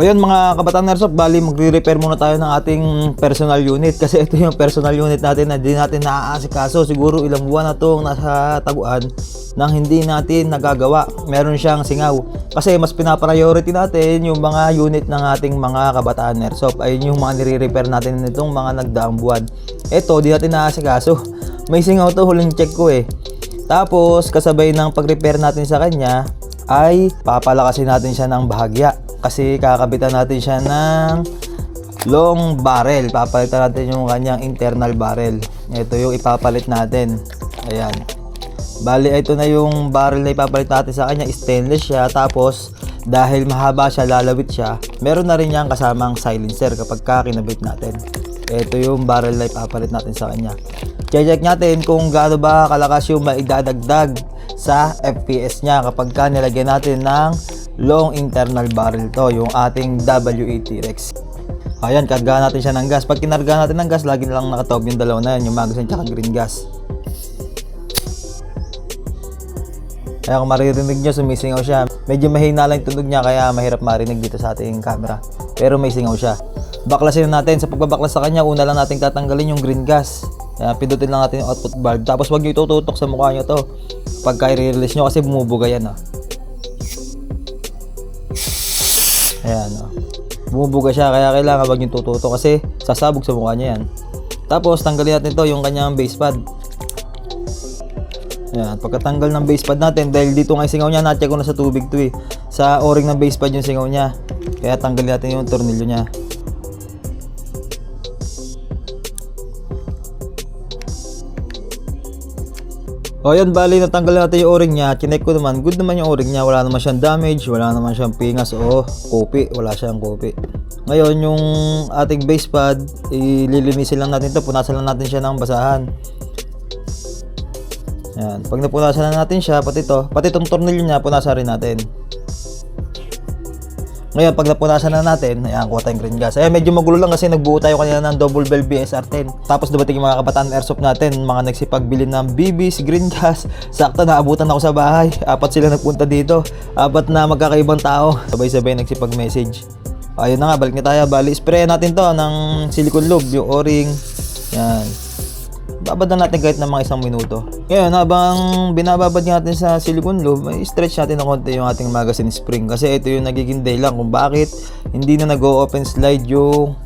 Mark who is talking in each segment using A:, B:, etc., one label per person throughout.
A: Ayun mga kabataan Airsoft, bali magre-repair muna tayo ng ating personal unit kasi ito yung personal unit natin na hindi natin naaasikaso. Siguro ilang buwan na itong nasa taguan nang hindi natin nagagawa. Meron siyang singaw kasi mas pinapriority natin yung mga unit ng ating mga kabataan Airsoft. Ayun yung mga nire-repair natin nitong mga nagdaang buwan. Ito, di natin naaasikaso. May singaw to, huling check ko eh. Tapos kasabay ng pag-repair natin sa kanya ay papalakasin natin siya ng bahagya. Kasi kakabitan natin siya ng long barrel. Papalitan natin yung kanyang internal barrel. Ito yung ipapalit natin. Ayan. Bali, ito na yung barrel na ipapalit natin sa kanya. Stainless siya. Tapos, dahil mahaba siya, lalawit siya, meron na rin niyang kasamang silencer kapag kinabit natin. Ito yung barrel na ipapalit natin sa kanya. Check natin kung gaano ba kalakas yung maidadagdag sa FPS niya kapag nilagyan natin ng long internal barrel to, yung ating W80 Rex. Ayan, kargahan natin siya ng gas. Pag kinargahan natin ng gas, lagi na lang nakataob yung dalawa na yan, yung magazine tsaka green gas. Kaya kung maririnig nyo, sumisingaw siya. Medyo mahina lang yung tunog niya, kaya mahirap marinig dito sa ating camera. Pero may singaw siya. Baklasin natin. Sa pagbabaklas sa kanya, una lang natin tatanggalin yung green gas. Kaya pindutin lang natin yung output valve. Tapos wag nyo itututok sa mukha nyo to pagka i-release nyo kasi bumubuga yan. Ayan, bumubuga siya, kaya kailangan wag yung tututo kasi sasabog sa mukha niya yan. Tapos tanggalin natin to yung kanyang base pad. Ayan, pagkatanggal ng base pad natin, dahil dito nga yung singaw niya, na-check ko na sa tubig to eh. Sa o-ring ng base pad yung singaw niya. Kaya tanggalin natin yung tornilyo niya. O yan, bali natanggal natin yung o-ring niya. Chinek ko naman, good naman yung o-ring niya. Wala naman siyang damage, wala naman siyang pingas o kopi. Wala siyang kopi. Ngayon, yung ating base pad, ililinisin lang natin to. Punasan lang natin siya ng basahan. Yan. Pag napunasan na natin siya, pati itong tornilyo niya, punasan rin natin. Ngayon, pag napunasan na natin, ayan, kuha tayong green gas. Ayan, medyo magulo lang kasi nagbuo tayo kanina ng double bell BSR-10. Tapos dumating yung mga kabataan Airsoft natin, mga nagsipagbili ng BBs, green gas. Sakto, naabutan ako sa bahay. 4 sila nagpunta dito. 4 na magkakaibang tao. Sabay-sabay nagsipag-message. Ayun na nga, balik na tayo. Bali, spray natin to ng silicone lube, yung o-ring. Yan. Babad na natin kahit na mga 1 minuto. Ngayon, habang binababad natin sa silicone lube, may stretch natin ng konti yung ating magazine spring. Kasi ito yung nagiging dahilan kung bakit hindi na nag-open slide yung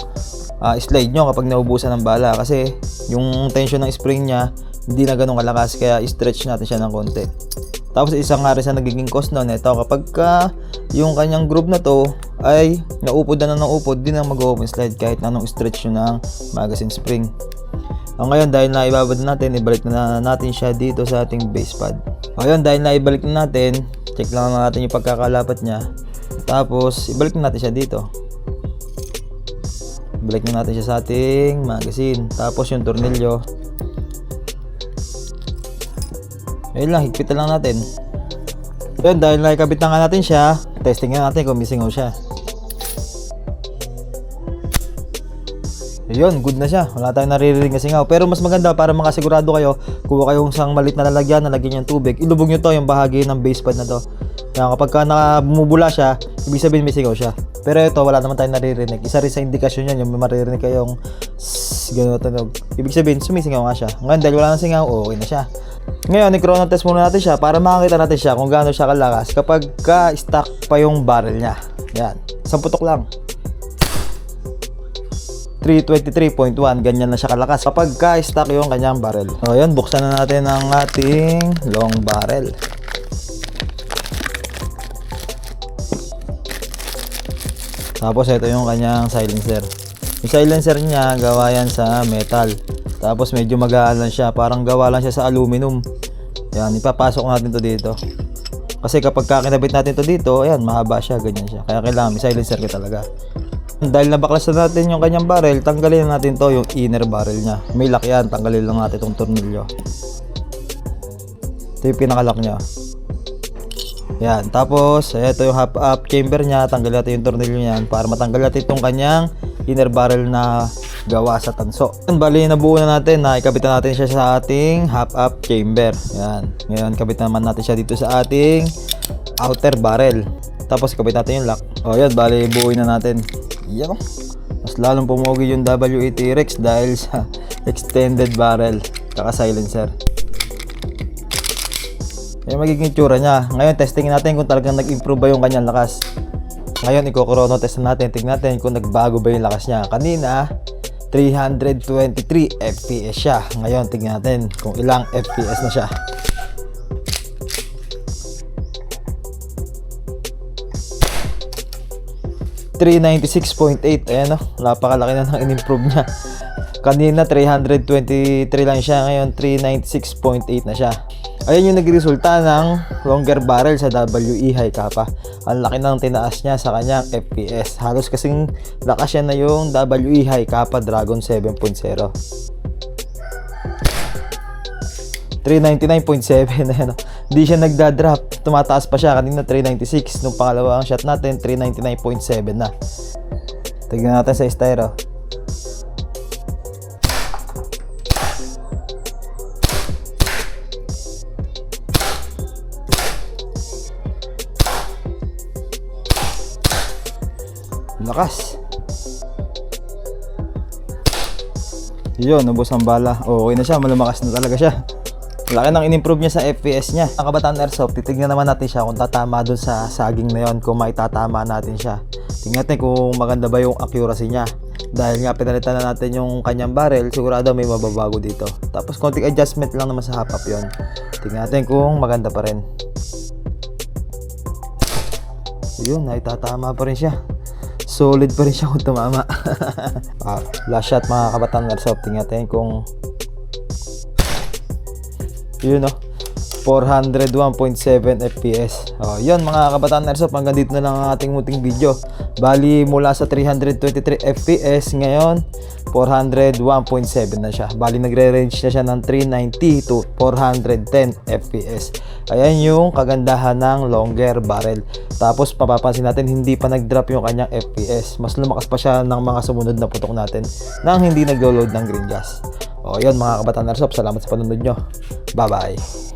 A: slide nyo kapag naubusan ng bala. Kasi yung tension ng spring niya, hindi na ganun kalakas. Kaya stretch natin siya ng konti. Tapos isang nga rin sa nagiging cause nun, ito kapag yung kanyang groove na to ay naupod na ng upod, di na mag-open slide kahit na anong stretch yun ng magazine spring. Ngayon, dahil naibabad natin, ibalik na natin siya dito sa ating base pad. Ngayon, dahil naibalik na natin, check lang natin yung pagkakalapat niya. Tapos, ibalik na natin siya dito. Ibalik na natin siya sa ating magazine. Tapos, yung tornilyo. Ayun lang, higpitan lang natin. Ngayon, dahil naikabit na nga natin siya, testing na natin kung may singaw siya. Yun, good na siya. Wala tayong naririnig na singaw. Pero mas maganda para makasigurado kayo, kuha kayong isang malit na lalagyan, nalagyan yung tubig. Ilubog nyo to, yung bahagi ng base pad na to. Kaya kapag bumubula siya, ibig sabihin may singaw siya. Pero ito, wala naman tayong naririnig. Isa rin sa indikasyon yan, yung maririnig kayong gano'n tunog. Ibig sabihin, sumisingaw nga siya. Ngayon, dahil wala nang singaw, okay na siya. Ngayon, i-chrono test muna natin siya para makakita natin siya kung gaano siya kalakas kapag ka-stack pa yung barrel niya. Yan, 10 putok lang. 323.1, ganyan na siya kalakas kapag ka-stack yung kanyang barrel. So yun, buksan na natin ang ating long barrel. Tapos ito yung kanyang silencer. Yung silencer niya, gawa yan sa metal. Tapos medyo magaan lang siya, parang gawa lang siya sa aluminum. Yan, ipapasok natin to dito. Kasi kapag kinabit natin to dito, ayan, mahaba siya, ganyan siya. Kaya kailangan may silencer ka talaga. Dahil nabaklas na natin yung kanyang barrel, tanggalin na natin to, yung inner barrel niya. May lock yan, tanggalin lang natin itong tornilyo. Ito yung pinakalock niya. Yan, tapos ito yung half-up chamber niya, tanggalin natin yung tornilyo niyan para matanggal natin itong kanyang inner barrel na gawa sa tanso. Bali, nabuo na natin, ikabit na natin siya sa ating half-up chamber. Yan, ngayon kabit naman natin siya dito sa ating outer barrel. Tapos ikabit natin yung lock. O yan, bali buuin na natin. Yan o. Mas lalong pumogi yung W80 Rex dahil sa extended barrel kaka silencer. Yan magiging tsura niya. Ngayon testing natin kung talagang nag-improve ba yung kanyang lakas. Ngayon i-chrono test natin. Tingnan natin kung nagbago ba yung lakas niya. Kanina 323 FPS siya. Ngayon tingnan natin kung ilang FPS na siya. $396.8. Ayan o, napakalaki na ng in-improve niya. Kanina 323 lang siya, ngayon 396.8 na siya. Ayan yung nagresulta ng longer barrel sa WE High Kappa. Ang laki ng tinaas niya sa kanyang FPS. Halos kasing lakas yan na yung WE High Kappa Dragon 7.0. 399.7 na yan. Hindi siya nagda-drop. Tumataas pa siya. Kanina 396. Nung pangalawang shot natin, 399.7 na. Tignan natin sa styro. Lakas. Yun, nabos ang bala. Okay na siya, malumakas na talaga siya. Laki nang in-improve niya sa FPS niya. Ang Kabataan Airsoft, titignan naman natin siya kung tatama dun sa saging na yun, kung maitatama natin siya. Tingnan natin kung maganda ba yung accuracy niya. Dahil nga pinalitan na natin yung kanyang barrel, sigurado may mababago dito. Tapos konting adjustment lang naman sa hop-up yun. Tingnan natin kung maganda pa rin. Yun, naitatama pa rin siya. Solid pa rin siya kung tumama. Last shot mga Kabataan Airsoft. Tingnan natin kung yun o, 401.7 FPS. Yun mga Kabataan Airsoft, hanggang dito na lang ang ating muting video. Bali mula sa 323 FPS ngayon 401.7 na siya. Bali nagre-range na siya ng 390 to 410 FPS. Ayan yung kagandahan ng longer barrel. Tapos papapansin natin hindi pa nag-drop yung kanyang FPS. Mas lumakas pa siya ng mga sumunod na putok natin nang hindi naglo-load ng green gas. Yun mga Kabataan Airsoft, salamat sa panonood nyo. Bye bye.